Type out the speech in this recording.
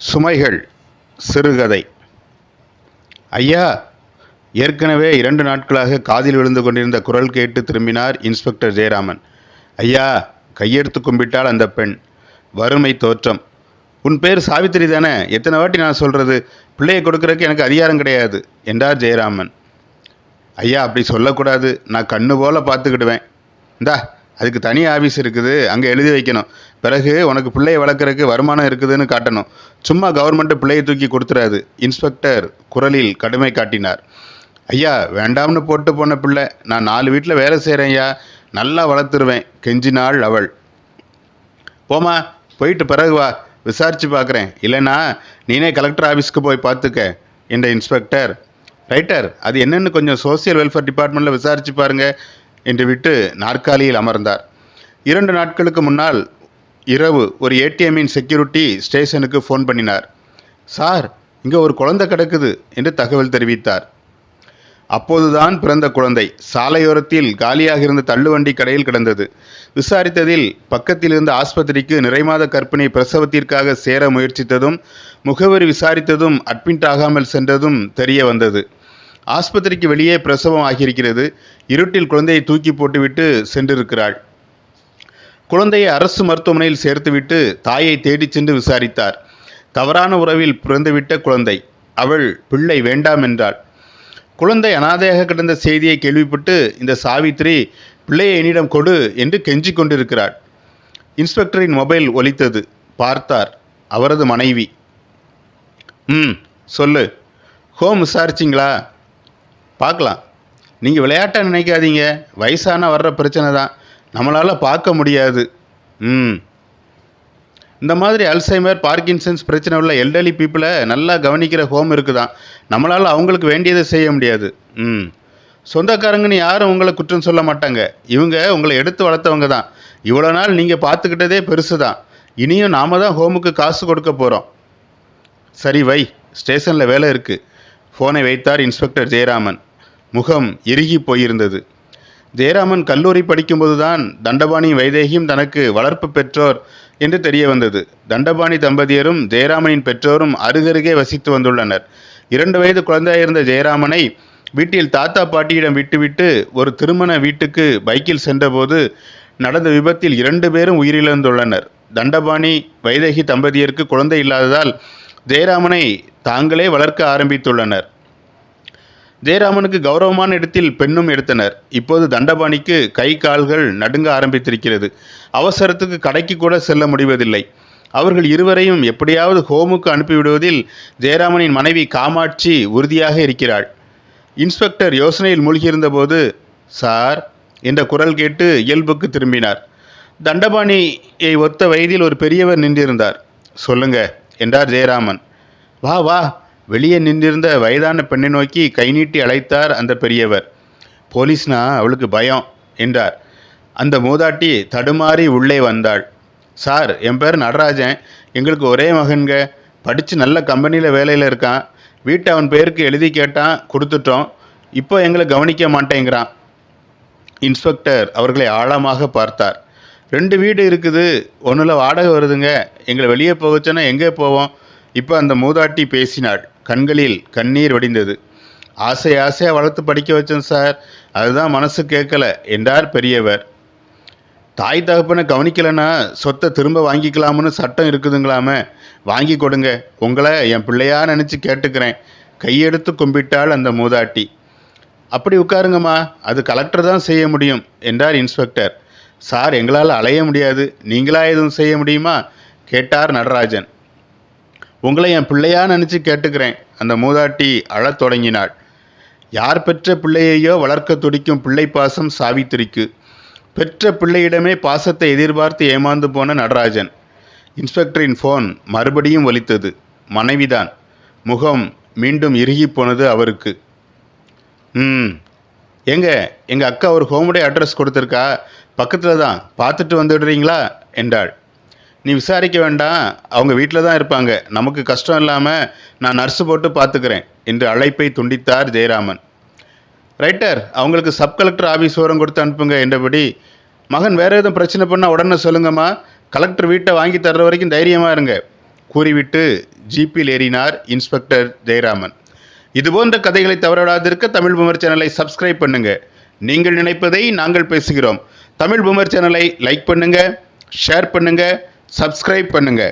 சுமைகள் சிறுகதை. ஐயா! ஏற்கனவே 2 நாட்களாக காதில் விழுந்து கொண்டிருந்த குரல் கேட்டு திரும்பினார் இன்ஸ்பெக்டர் ஜெயராமன். ஐயா! கையெடுத்து கும்பிட்டாள் அந்த பெண். வறுமை தோற்றம். உன் பேர் சாவித்திரி தானே? எத்தனை வாட்டி நான் சொல்கிறது, பிள்ளையை கொடுக்கறதுக்கு எனக்கு அதிகாரம் கிடையாது என்றார் ஜெயராமன். ஐயா, அப்படி சொல்லக்கூடாது. நான் கண்ணு போல் பார்த்துக்கிடுவேன். இந்தா, அதுக்கு தனி ஆஃபீஸ் இருக்குது, அங்கே எழுதி வைக்கணும். பிறகு உனக்கு பிள்ளையை வளர்க்குறதுக்கு வருமானம் இருக்குதுன்னு காட்டணும். சும்மா கவர்மெண்ட்டு பிள்ளையை தூக்கி கொடுத்துறாது. இன்ஸ்பெக்டர் குரலில் கடுமை காட்டினார். ஐயா, வேண்டாம்னு போட்டு போன பிள்ளை. நான் 4 வீட்டில் வேலை செய்கிறேன் ஐயா, நல்லா வளர்த்துருவேன் கெஞ்சினாள் அவள். போமா, போயிட்டு பிறகு வா, விசாரித்து பார்க்குறேன். இல்லைனா நீனே கலெக்டர் ஆஃபீஸ்க்கு போய் பார்த்துக்க என்ற இன்ஸ்பெக்டர். ரைட்டர், அது என்னென்னு கொஞ்சம் சோசியல் வெல்ஃபேர் டிபார்ட்மெண்ட்டில் விசாரித்து பாருங்க என்று விட்டு நாற்காலியில் அமர்ந்தார். 2 நாட்களுக்கு முன்னால் இரவு ஒரு ஏடிஎம்மின் செக்யூரிட்டி ஸ்டேஷனுக்கு ஃபோன் பண்ணினார். சார், இங்கே ஒரு குழந்தை கிடக்குது என்று தகவல் தெரிவித்தார். அப்போதுதான் பிறந்த குழந்தை சாலையோரத்தில் காலியாக இருந்த தள்ளுவண்டி கடையில் கிடந்தது. விசாரித்ததில் பக்கத்தில் இருந்த ஆஸ்பத்திரிக்கு நிறைமாத கர்ப்பிணி பிரசவத்திற்காக சேர முயற்சித்ததும் முகவரி விசாரித்ததும் அட்மிட் ஆகாமல் சென்றதும் தெரிய வந்தது. ஆஸ்பத்திரிக்கு வெளியே பிரசவம் ஆகியிருக்கிறது. இருட்டில் குழந்தையை தூக்கி போட்டுவிட்டு சென்றிருக்கிறாள். குழந்தையை அரசு மருத்துவமனையில் சேர்த்துவிட்டு தாயை தேடிச் சென்று விசாரித்தார். தவறான உறவில் பிறந்துவிட்ட குழந்தை. அவள் பிள்ளை வேண்டாம் என்றாள். குழந்தை அனாதையாக கிடந்த செய்தியை கேள்விப்பட்டு இந்த சாவித்திரி பிள்ளையை என்னிடம் கொடு என்று கெஞ்சி கொண்டிருக்கிறாள். இன்ஸ்பெக்டரின் மொபைல் ஒலித்தது. பார்த்தார். அவரது மனைவி. சொல்லு. ஹோம் விசாரிச்சிங்களா? பார்க்கலாம். நீங்கள் விளையாட்டாக நினைக்காதீங்க. வயசான வர்ற பிரச்சனை தான், நம்மளால் பார்க்க முடியாது. இந்த மாதிரி அல்சைமர், பார்க்கின்சன்ஸ் பிரச்சனை உள்ள எல்டர்லி பீப்புளை நல்லா கவனிக்கிற ஹோம் இருக்குதான். நம்மளால் அவங்களுக்கு வேண்டியதை செய்ய முடியாது. சொந்தக்காரங்கன்னு யாரும் உங்களை குற்றம் சொல்ல மாட்டாங்க. இவங்க உங்களை எடுத்து வளர்த்தவங்க தான். இவ்வளோ நாள் நீங்கள் பார்த்துக்கிட்டதே பெருசு தான். இனியும் நாம தான் ஹோமுக்கு காசு கொடுக்க போகிறோம். சரி வை, ஸ்டேஷனில் வேலை இருக்குது. ஃபோனை வைத்தார் இன்ஸ்பெக்டர் ஜெயராமன். முகம் இறுகி போயிருந்தது. ஜெயராமன் கல்லூரி படிக்கும்போது தான் தண்டபாணி வைதேகியும் தனக்கு வளர்ப்பு பெற்றோர் என்று தெரிய வந்தது. தண்டபாணி தம்பதியரும் ஜெயராமனின் பெற்றோரும் அருகருகே வசித்து வந்துள்ளனர். 2 வயது குழந்தையாயிருந்த ஜெயராமனை வீட்டில் தாத்தா பாட்டியிடம் விட்டுவிட்டு ஒரு திருமண வீட்டுக்கு பைக்கில் சென்றபோது நடந்த விபத்தில் 2 பேரும் உயிரிழந்துள்ளனர். தண்டபாணி வைதேகி தம்பதியருக்கு குழந்தை இல்லாததால் ஜெயராமனை தாங்களே வளர்க்க ஆரம்பித்துள்ளனர். ஜெயராமனுக்கு கௌரவமான இடத்தில் பெண்ணும் எடுத்தனர். இப்போது தண்டபாணிக்கு கை கால்கள் நடுங்க ஆரம்பித்திருக்கிறது. அவசரத்துக்கு கடைக்கு கூட செல்ல முடிவதில்லை. அவர்கள் இருவரையும் எப்படியாவது ஹோமுக்கு அனுப்பிவிடுவதில் ஜெயராமனின் மனைவி காமாட்சி உறுதியாக இருக்கிறாள். இன்ஸ்பெக்டர் யோசனையில் மூழ்கியிருந்தபோது சார் என்ற குரல் கேட்டு இயல்புக்கு திரும்பினார். தண்டபாணியை ஒத்த வயதில் ஒரு பெரியவர் நின்றிருந்தார். சொல்லுங்க என்றார் ஜெயராமன். வா வா. வெளியே நின்றிருந்த வயதான பெண்ணை நோக்கி கை நீட்டி அழைத்தார் அந்த பெரியவர். போலீஸ்னா அவளுக்கு பயம் என்றார். அந்த மூதாட்டி தடுமாறி உள்ளே வந்தாள். சார், என் பேர் நடராஜன். எங்களுக்கு ஒரே மகன்க. படித்து நல்ல கம்பெனியில் வேலையில் இருக்கான். வீட்டை அவன் பேருக்கு எழுதி கேட்டான், கொடுத்துட்டோம். இப்போ எங்களை கவனிக்க மாட்டேங்கிறான். இன்ஸ்பெக்டர் அவர்களை ஆழமாக பார்த்தார். 2 வீடு இருக்குது, ஒன்றில் வாடகை வருதுங்க. எங்களை வெளியே போகச்சோன்னா எங்கே போவோம்? இப்போ அந்த மூதாட்டி பேசினாள். கண்களில் கண்ணீர் வடிந்தது. ஆசையாக வளர்த்து படிக்க வச்சோம் சார், அதுதான் மனசு கேட்கல என்றார் பெரியவர். தாய் தகப்பனை கவனிக்கலைன்னா சொத்தை திரும்ப வாங்கிக்கலாம்னு சட்டம் இருக்குதுங்களாமே. வாங்கி கொடுங்க. உங்களை என் பிள்ளையா நினச்சி கேட்டுக்கிறேன். கையெடுத்து கும்பிட்டாள் அந்த மூதாட்டி. அப்படி உட்காருங்கம்மா, அது கலெக்டர் தான் செய்ய முடியும் என்றார் இன்ஸ்பெக்டர். சார், எங்களால் அலைய முடியாது. நீங்களா எதுவும் செய்ய முடியுமா கேட்டார் நடராஜன். உங்களை என் பிள்ளையா நினச்சி கேட்டுக்கிறேன். அந்த மூதாட்டி அழத் தொடங்கினாள். யார் பெற்ற பிள்ளையையோ வளர்க்க துடிக்கும் பிள்ளை பாசம் சாவித்திரிக்கு. பெற்ற பிள்ளையிடமே பாசத்தை எதிர்பார்த்து ஏமாந்து போன நடராஜன். இன்ஸ்பெக்டரின் ஃபோன் மறுபடியும் ஒலித்தது. மனைவிதான். முகம் மீண்டும் இறுகி போனது அவருக்கு. எங்கள் அக்கா ஒரு ஹோமுடைய அட்ரஸ் கொடுத்துருக்கா, பக்கத்தில் தான், பார்த்துட்டு வந்துடுறீங்களா என்றாள். நீ விசாரிக்க வேண்டாம், அவங்க வீட்டில் தான் இருப்பாங்க. நமக்கு கஷ்டம் இல்லாமல் நான் நர்ஸு போட்டு பார்த்துக்கிறேன் என்று அழைப்பை துண்டித்தார் ஜெயராமன். ரைட்டர், அவங்களுக்கு சப் கலெக்டர் ஆஃபீஸ் ஓரம் கொடுத்து அனுப்புங்க என்றபடி, மகன் வேறு எதுவும் பிரச்சனை பண்ணால் உடனே சொல்லுங்கம்மா. கலெக்டர் வீட்டை வாங்கி தர்ற வரைக்கும் தைரியமாக இருங்க. கூறிவிட்டு ஜீப்பில் ஏறினார் இன்ஸ்பெக்டர் ஜெயராமன். இதுபோன்ற கதைகளை தவறவிடாதிருக்க தமிழ் பூமர் சேனலை சப்ஸ்கிரைப் பண்ணுங்க. நீங்கள் நினைப்பதை நாங்கள் பேசுகிறோம். தமிழ் பூமர் சேனலை லைக் பண்ணுங்க, ஷேர் பண்ணுங்க, சப்ஸ்கிரைப் பண்ணுங்க.